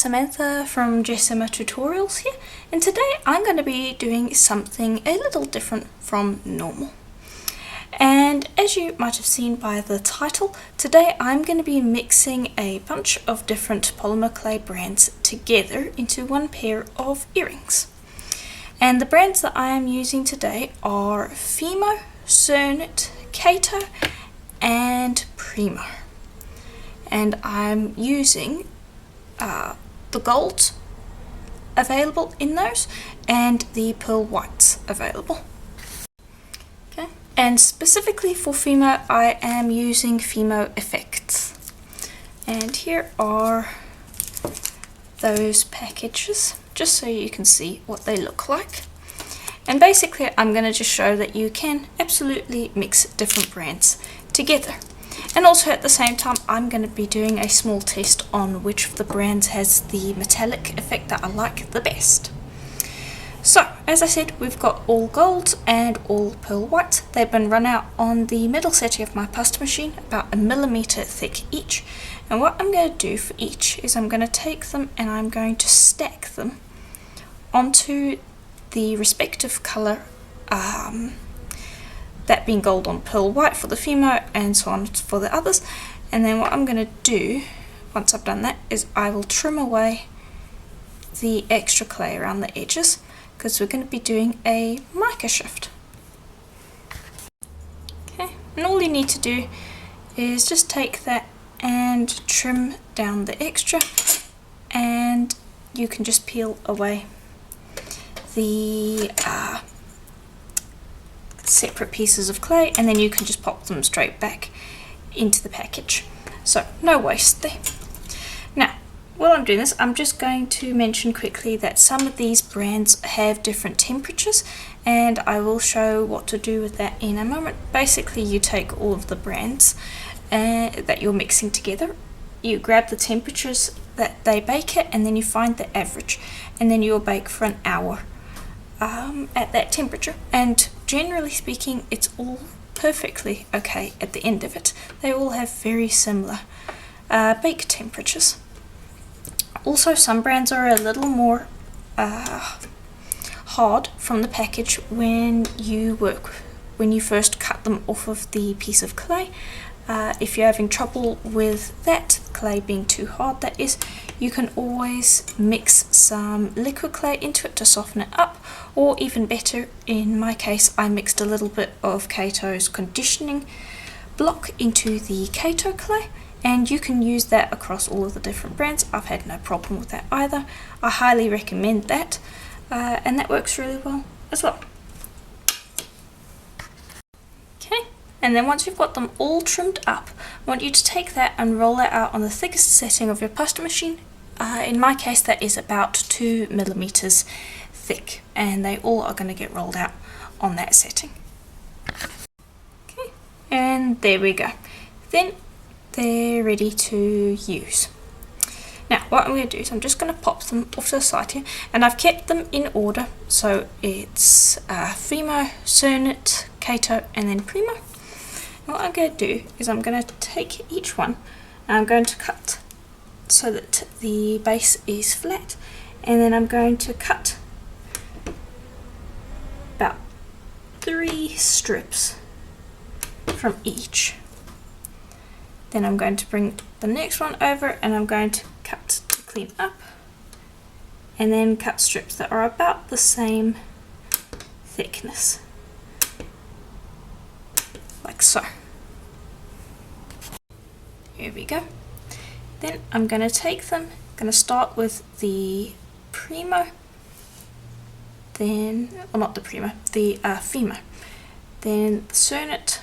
Samantha from Jessima Tutorials here, and today I'm going to be doing something a little different from normal. And as you might have seen by the title, today I'm going to be mixing a bunch of different polymer clay brands together into one pair of earrings. And the brands that I am using today are Fimo, Cernit, Cato and Primo. And I'm using the golds available in those and the pearl whites available. Okay, and specifically for Fimo I am using Fimo Effects, and here are those packages just so you can see what they look like. And basically I'm going to just show that you can absolutely mix different brands together. And also at the same time I'm going to be doing a small test on which of the brands has the metallic effect that I like the best. So as I said, we've got all golds and all pearl whites. They've been run out on the middle setting of my pasta machine, about 1 millimeter thick each. And what I'm going to do for each is I'm going to take them and I'm going to stack them onto the respective colour, that being gold on pearl white for the Fimo and so on for the others. And then what I'm going to do once I've done that is I will trim away the extra clay around the edges, because we're going to be doing a Micr-o-shift. Okay, and all you need to do is just take that and trim down the extra, and you can just peel away the separate pieces of clay, and then you can just pop them straight back into the package. So no waste there. Now while I'm doing this, I'm just going to mention quickly that some of these brands have different temperatures, and I will show what to do with that in a moment. Basically you take all of the brands that you're mixing together, you grab the temperatures that they bake at, and then you find the average, and then you'll bake for an hour at that temperature. And generally speaking it's all perfectly okay at the end of it. They all have very similar bake temperatures. Also some brands are a little more hard from the package when you first cut them off of the piece of clay. If you're having trouble with that clay being too hard, that is, you can always mix some liquid clay into it to soften it up, or even better, in my case I mixed a little bit of Cato's conditioning block into the Cato clay, and you can use that across all of the different brands. I've had no problem with that either. I highly recommend that, and that works really well as well. Okay, and then once you've got them all trimmed up, I want you to take that and roll it out on the thickest setting of your pasta machine. In my case that is about 2 millimeters thick, and they all are going to get rolled out on that setting. Okay, and there we go. Then they're ready to use. Now what I'm going to do is I'm just going to pop them off to the side here, and I've kept them in order, so it's Fimo, Cernit, Cato and then Primo. And what I'm going to do is I'm going to take each one and I'm going to cut so that the base is flat, and then I'm going to cut about 3 strips from each. Then I'm going to bring the next one over and I'm going to cut to clean up, and then cut strips that are about the same thickness, like so. Here we go. Then I'm going to take them, I'm going to start with the Primo, then, well not the Primo, the Fimo, then the Cernit,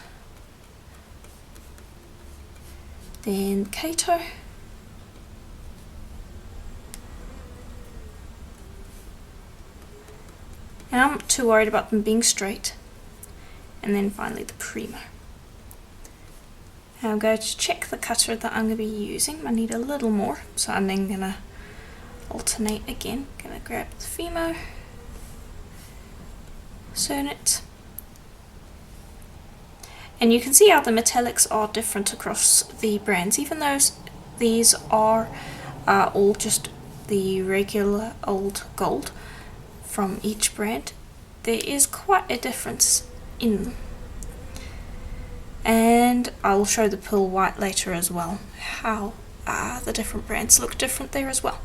then Cato, and I'm not too worried about them being straight, and then finally the Primo. And I'm going to check the cutter that I'm going to be using. I need a little more, so I'm then going to alternate again. I'm going to grab the Fimo, Cernit, And you can see how the metallics are different across the brands, even though these are all just the regular old gold from each brand, there is quite a difference in them. And I'll show the pearl white later as well, how the different brands look different there as well.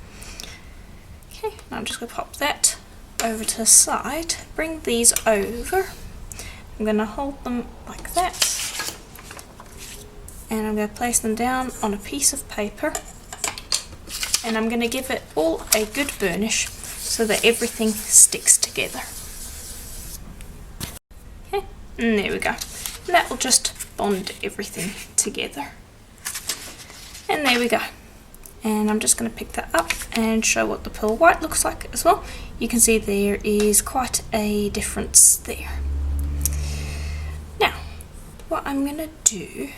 Okay, now I'm just going to pop that over to the side, bring these over. I'm going to hold them like that, and I'm going to place them down on a piece of paper, and I'm going to give it all a good burnish so that everything sticks together. Okay, and there we go. And that will just bond everything together. And there we go. And I'm just going to pick that up and show what the pearl white looks like as well. You can see there is quite a difference there. Now, what I'm going to do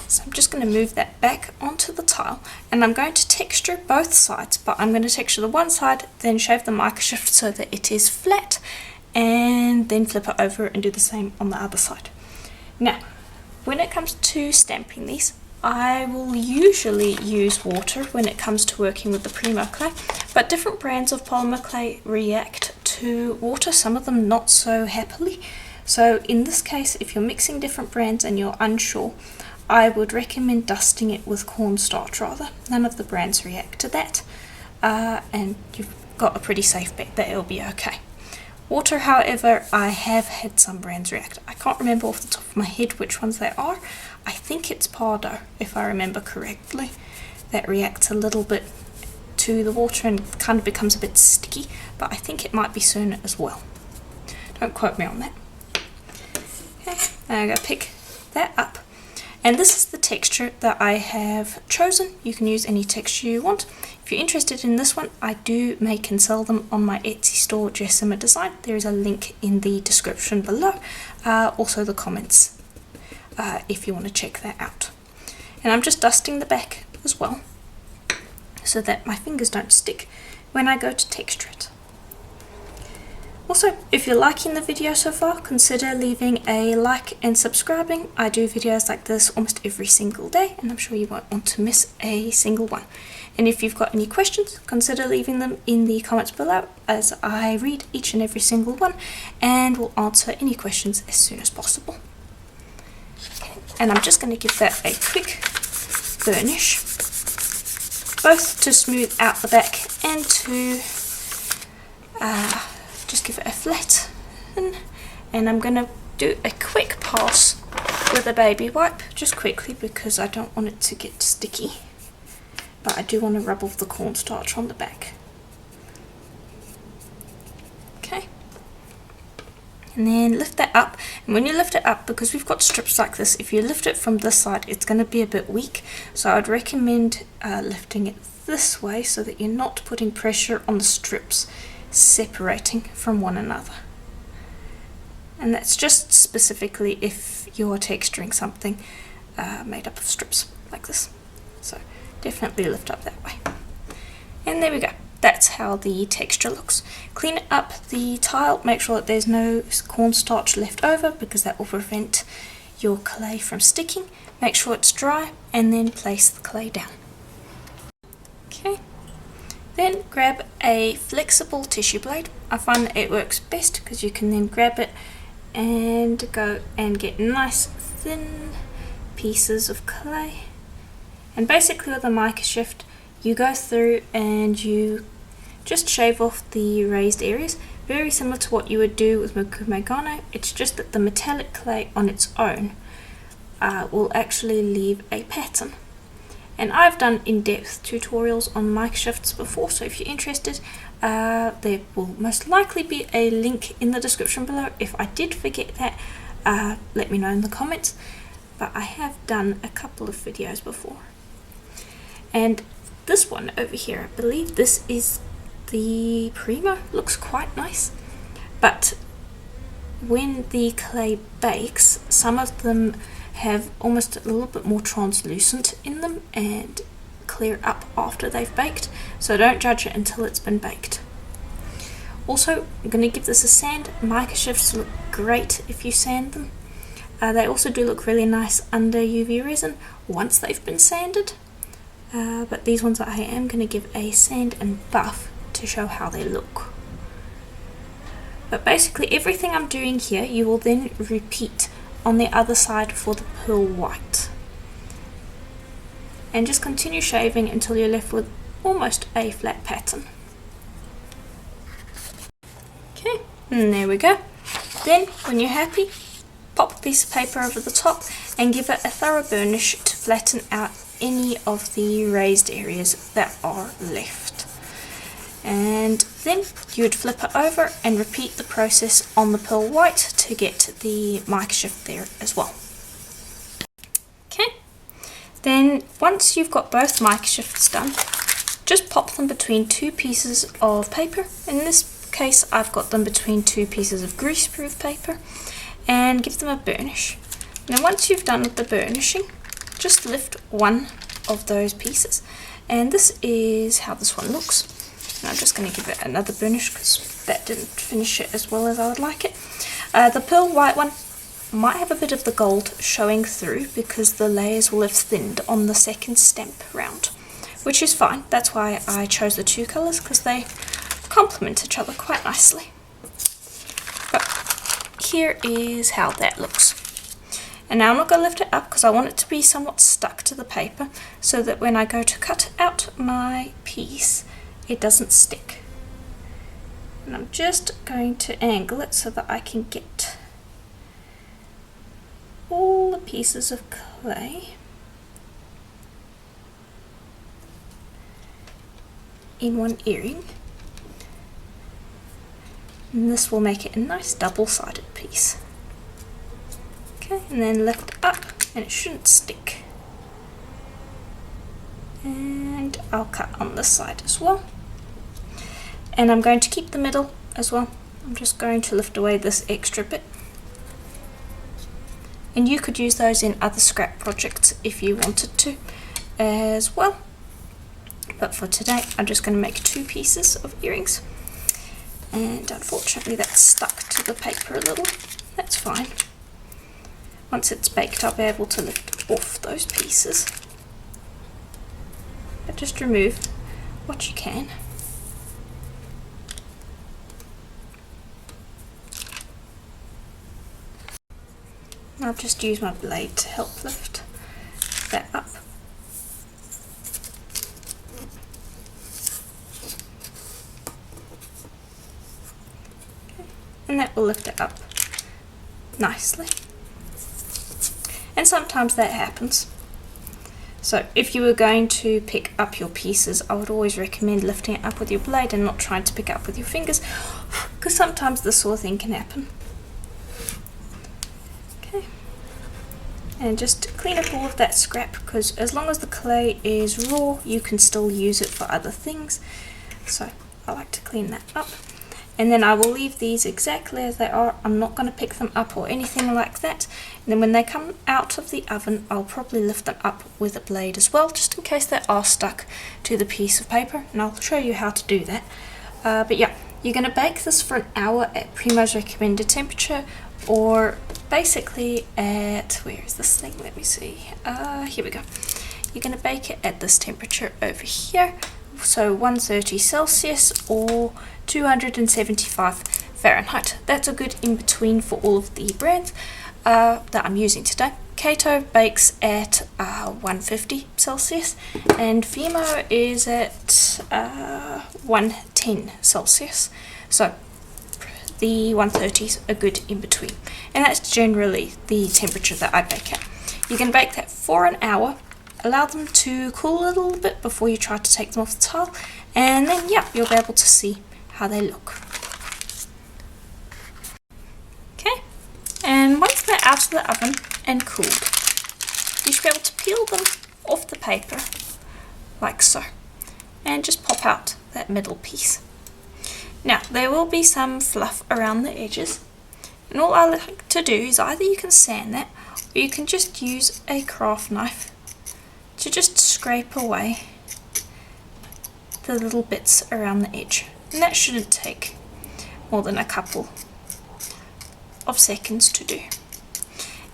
is I'm just going to move that back onto the tile, and I'm going to texture both sides, but I'm going to texture the one side, then shave the Micr-o-shift so that it is flat, and then flip it over and do the same on the other side. Now, when it comes to stamping these, I will usually use water when it comes to working with the Polymer clay, but different brands of polymer clay react to water, some of them not so happily. So in this case, if you're mixing different brands and you're unsure, I would recommend dusting it with cornstarch rather. None of the brands react to that, and you've got a pretty safe bet that it'll be okay. Water, however, I have had some brands react. I can't remember off the top of my head which ones they are. I think it's Pardo, if I remember correctly, that reacts a little bit to the water and kind of becomes a bit sticky, but I think it might be Cerner as well. Don't quote me on that. Okay, now I'm going to pick that up. And this is the texture that I have chosen. You can use any texture you want. If you're interested in this one, I do make and sell them on my Etsy store, Jessima Design. There is a link in the description below, also the comments, if you want to check that out. And I'm just dusting the back as well, so that my fingers don't stick when I go to texture it. Also, if you're liking the video so far, consider leaving a like and subscribing. I do videos like this almost every single day, and I'm sure you won't want to miss a single one. And if you've got any questions, consider leaving them in the comments below, as I read each and every single one and will answer any questions as soon as possible. Okay. And I'm just going to give that a quick burnish, both to smooth out the back and to just give it a flat, and I'm going to do a quick pass with a baby wipe, just quickly, because I don't want it to get sticky, but I do want to rub off the cornstarch on the back. Okay, and then lift that up, and when you lift it up, because we've got strips like this, if you lift it from this side it's going to be a bit weak, so I'd recommend lifting it this way so that you're not putting pressure on the strips separating from one another. And that's just specifically if you're texturing something made up of strips like this. So definitely lift up that way. And there we go. That's how the texture looks. Clean up the tile, make sure that there's no cornstarch left over, because that will prevent your clay from sticking. Make sure it's dry, and then place the clay down. Okay. Then grab a flexible tissue blade. I find that it works best because you can then grab it and go and get nice thin pieces of clay. And basically with a Micr-o-shift, you go through and you just shave off the raised areas, very similar to what you would do with Micr-o-shift. It's just that the metallic clay on its own will actually leave a pattern. And I've done in-depth tutorials on Micr-o-shifts before, so if you're interested, there will most likely be a link in the description below. If I did forget that, let me know in the comments, but I have done a couple of videos before. And this one over here, I believe this is the Primo, looks quite nice, but when the clay bakes, some of them have almost a little bit more translucent in them and clear up after they've baked, so don't judge it until it's been baked. Also, I'm going to give this a sand. Micr-o-shifts look great if you sand them. They also do look really nice under UV resin once they've been sanded. but these ones I am going to give a sand and buff to show how they look. But basically everything I'm doing here you will then repeat on the other side for the pearl white. And just continue shaving until you're left with almost a flat pattern. Okay, and there we go. Then when you're happy, pop a piece of paper over the top and give it a thorough burnish to flatten out any of the raised areas that are left. And then you would flip it over and repeat the process on the pearl white to get the Micr-o-shift there as well. Okay, then once you've got both Micr-o-shifts done, just pop them between two pieces of paper. In this case I've got them between two pieces of greaseproof paper, and give them a burnish. Now once you've done with the burnishing, just lift one of those pieces, and this is how this one looks. And I'm just going to give it another burnish because that didn't finish it as well as I would like it. The pearl white one might have a bit of the gold showing through because the layers will have thinned on the second stamp round, which is fine. That's why I chose the two colours, because they complement each other quite nicely. But here is how that looks. And now I'm not going to lift it up because I want it to be somewhat stuck to the paper so that when I go to cut out my piece it doesn't stick. And I'm just going to angle it so that I can get all the pieces of clay in one earring. And this will make it a nice double-sided piece. Okay, and then lift up and it shouldn't stick. And I'll cut on this side as well. And I'm going to keep the middle as well. I'm just going to lift away this extra bit. And you could use those in other scrap projects if you wanted to as well. But for today I'm just going to make two pieces of earrings. And unfortunately that's stuck to the paper a little. That's fine. Once it's baked I'll be able to lift off those pieces. But just remove what you can. I'll just use my blade to help lift that up. Okay. And that will lift it up nicely. And sometimes that happens. So if you were going to pick up your pieces, I would always recommend lifting it up with your blade and not trying to pick it up with your fingers, because sometimes this sort of thing can happen. Okay. And just clean up all of that scrap, because as long as the clay is raw, you can still use it for other things. So I like to clean that up. And then I will leave these exactly as they are. I'm not going to pick them up or anything like that. And then when they come out of the oven, I'll probably lift them up with a blade as well, just in case they are stuck to the piece of paper. And I'll show you how to do that. But yeah, you're going to bake this for an hour at Primo's recommended temperature, or basically at, where is this thing? Let me see. Here we go. You're going to bake it at this temperature over here. So 130 Celsius or 275 Fahrenheit. That's a good in between for all of the brands that I'm using today. Kato bakes at 150 Celsius and Fimo is at 110 Celsius. So the 130s are good in between, and that's generally the temperature that I bake at. You can bake that for an hour. Allow them to cool a little bit before you try to take them off the tile, and then yeah, you'll be able to see how they look. Okay, and once they're out of the oven and cooled, you should be able to peel them off the paper like so, and just pop out that middle piece. Now there will be some fluff around the edges, and all I like to do is either you can sand that, or you can just use a craft knife to just scrape away the little bits around the edge. And that shouldn't take more than a couple of seconds to do.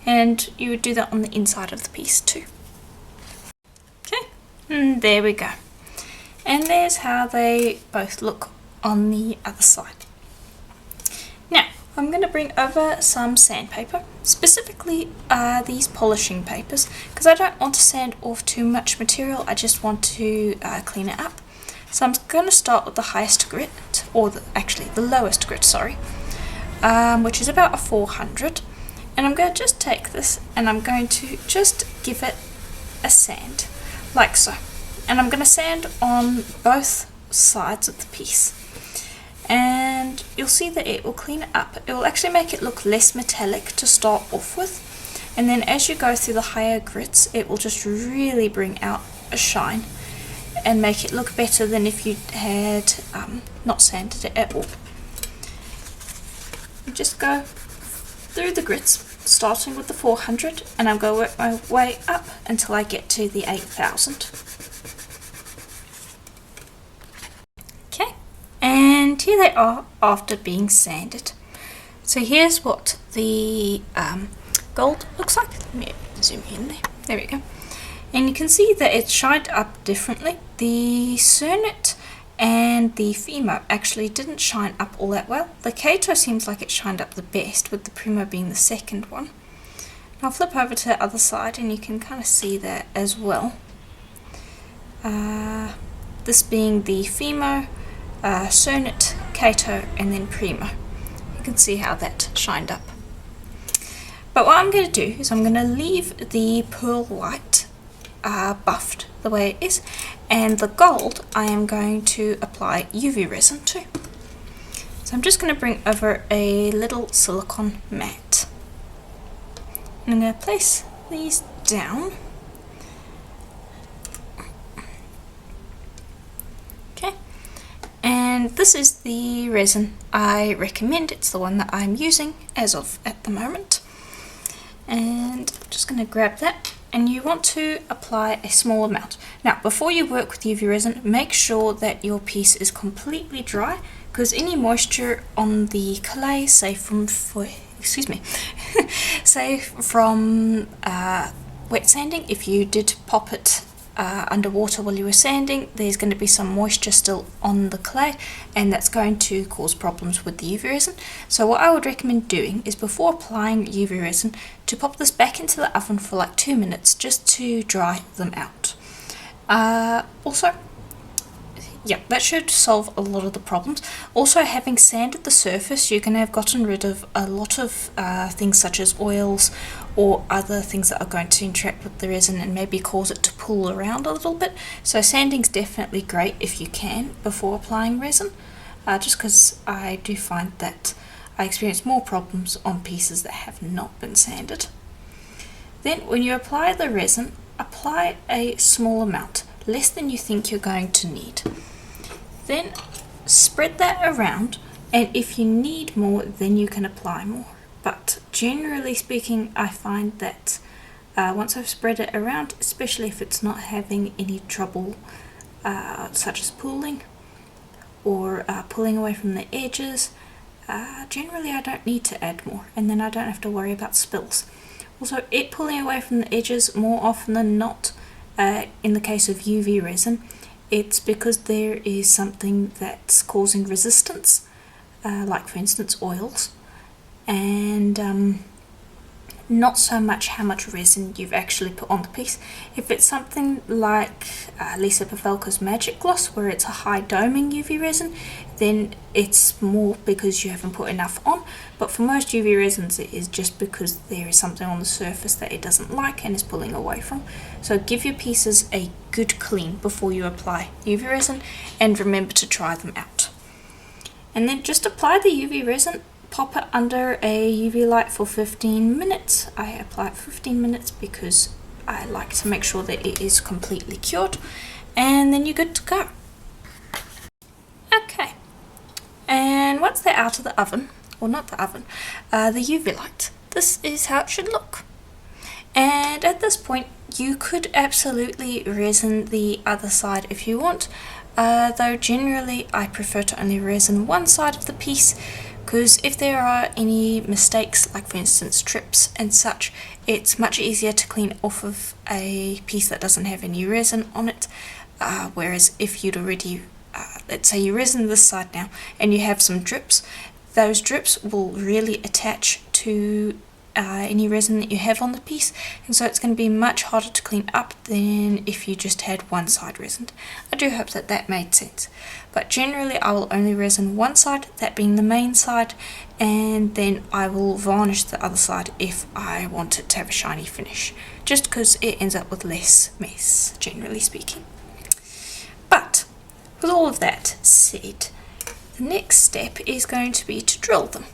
And you would do that on the inside of the piece too. Okay, And there we go. And there's how they both look on the other side. Now, I'm going to bring over some sandpaper, specifically these polishing papers, because I don't want to sand off too much material, I just want to clean it up. So I'm going to start with the highest grit, or actually the lowest grit, sorry, which is about a 400. And I'm going to just take this and I'm going to just give it a sand, like so. And I'm going to sand on both sides of the piece. And you'll see that it will clean it up. It will actually make it look less metallic to start off with. And then as you go through the higher grits, it will just really bring out a shine and make it look better than if you had not sanded it at all. You just go through the grits, starting with the 400, and I'm going to work my way up until I get to the 8000. Okay, and here they are after being sanded. So here's what the gold looks like. Let me zoom in there. There we go. And you can see that it's shined up differently. The Cernit and the Fimo actually didn't shine up all that well. The Kato seems like it shined up the best, with the Primo being the second one. And I'll flip over to the other side and you can kind of see that as well. This being the Fimo, Cernit, Kato, and then Primo. You can see how that shined up. But what I'm going to do is I'm going to leave the pearl white buffed the way it is, and the gold I am going to apply UV resin to. So I'm just going to bring over a little silicone mat, and I'm going to place these down. Okay, and this is the resin I recommend. It's the one that I'm using as of at the moment, and I'm just going to grab that. And you want to apply a small amount. Now, before you work with UV resin, make sure that your piece is completely dry, because any moisture on the clay, say from wet sanding, if you did pop it underwater while you were sanding, there's going to be some moisture still on the clay, and that's going to cause problems with the UV resin. So what I would recommend doing is, before applying UV resin, to pop this back into the oven for like 2 minutes just to dry them out. Also, yeah, that should solve a lot of the problems. Also, having sanded the surface, you're going to have gotten rid of a lot of things such as oils or other things that are going to interact with the resin and maybe cause it to pull around a little bit. So sanding's definitely great if you can before applying resin, just because I do find that I experience more problems on pieces that have not been sanded. Then when you apply the resin, apply a small amount, less than you think you're going to need. Then spread that around, and if you need more, then you can apply more. But generally speaking, I find that once I've spread it around, especially if it's not having any trouble such as pooling or pulling away from the edges, generally I don't need to add more, and then I don't have to worry about spills. Also, it pulling away from the edges, more often than not, in the case of UV resin, it's because there is something that's causing resistance, like for instance oils, and not so much how much resin you've actually put on the piece. If it's something like Lisa Pavelka's Magic Gloss, where it's a high doming UV resin, then it's more because you haven't put enough on. But for most UV resins, it is just because there is something on the surface that it doesn't like and is pulling away from. So give your pieces a good clean before you apply UV resin, and remember to try them out. And then just apply the UV resin, pop it under a UV light for 15 minutes. I apply it for 15 minutes because I like to make sure that it is completely cured, and then you're good to go. Okay, and once they're out of the oven, or not the oven, the UV light, this is how it should look. And at this point, you could absolutely resin the other side if you want, though generally I prefer to only resin one side of the piece, because if there are any mistakes, like for instance drips and such, it's much easier to clean off of a piece that doesn't have any resin on it, whereas if you'd already, let's say you resin this side now and you have some drips, those drips will really attach to any resin that you have on the piece, and so it's going to be much harder to clean up than if you just had one side resined. I do hope that that made sense, but generally I will only resin one side, that being the main side, and then I will varnish the other side if I want it to have a shiny finish, just because it ends up with less mess, generally speaking. But with all of that said, the next step is going to be to drill them.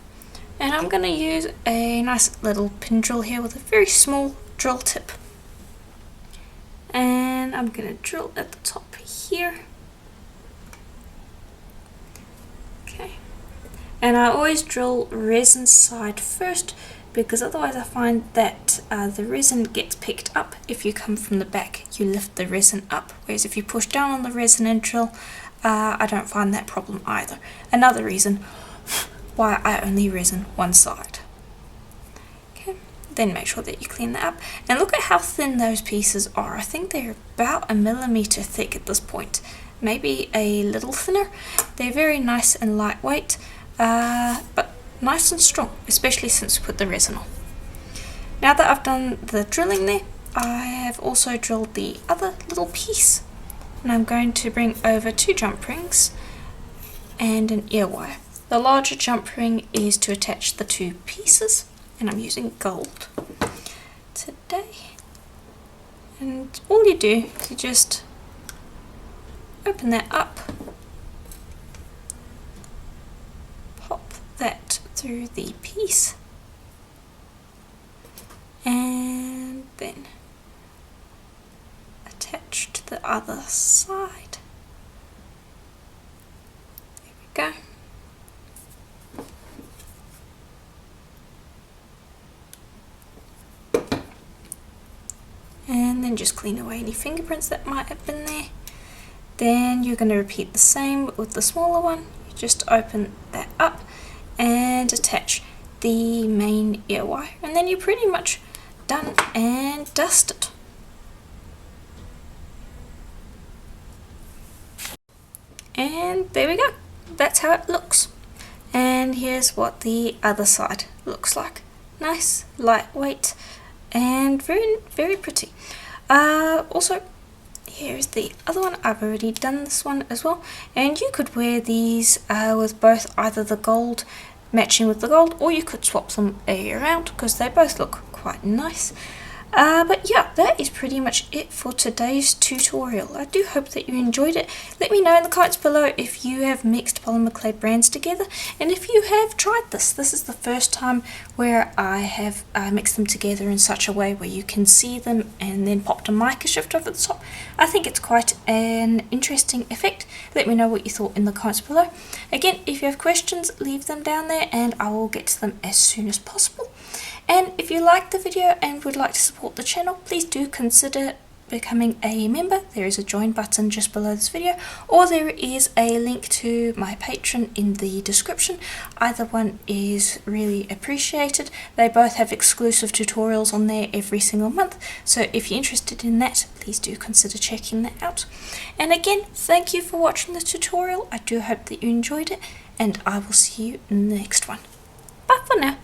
And I'm going to use a nice little pin drill here with a very small drill tip. And I'm going to drill at the top here. Okay. And I always drill resin side first, because otherwise I find that the resin gets picked up. If you come from the back, you lift the resin up, whereas if you push down on the resin and drill, I don't find that problem either. Another reason why I only resin one side. Okay, then make sure that you clean that up, and look at how thin those pieces are. I think they're about 1 millimeter thick at this point, maybe a little thinner. They're very nice and lightweight, but nice and strong, especially since we put the resin on. Now that I've done the drilling there, I have also drilled the other little piece, and I'm going to bring over 2 jump rings and an ear wire. The larger jump ring is to attach the 2 pieces, and I'm using gold today. And all you do is you just open that up, pop that through the piece, and then attach to the other side. There we go. And then just clean away any fingerprints that might have been there. Then you're going to repeat the same with the smaller one. You just open that up and attach the main ear wire, and then you're pretty much done and dusted. And there we go. That's how it looks. And here's what the other side looks like. Nice, lightweight, and very, very pretty. Also, here's the other one. I've already done this one as well, and you could wear these with both either the gold, matching with the gold, or you could swap them around because they both look quite nice. But yeah, that is pretty much it for today's tutorial. I do hope that you enjoyed it. Let me know in the comments below if you have mixed polymer clay brands together, and if you have tried this. This is the first time where I have mixed them together in such a way where you can see them and then popped a Micr-o-shift over the top. I think it's quite an interesting effect. Let me know what you thought in the comments below. Again, if you have questions, leave them down there and I will get to them as soon as possible. And if you liked the video and would like to support the channel, please do consider becoming a member. There is a join button just below this video, or there is a link to my Patreon in the description. Either one is really appreciated. They both have exclusive tutorials on there every single month, so if you're interested in that, please do consider checking that out. And again, thank you for watching the tutorial. I do hope that you enjoyed it, and I will see you in the next one. Bye for now.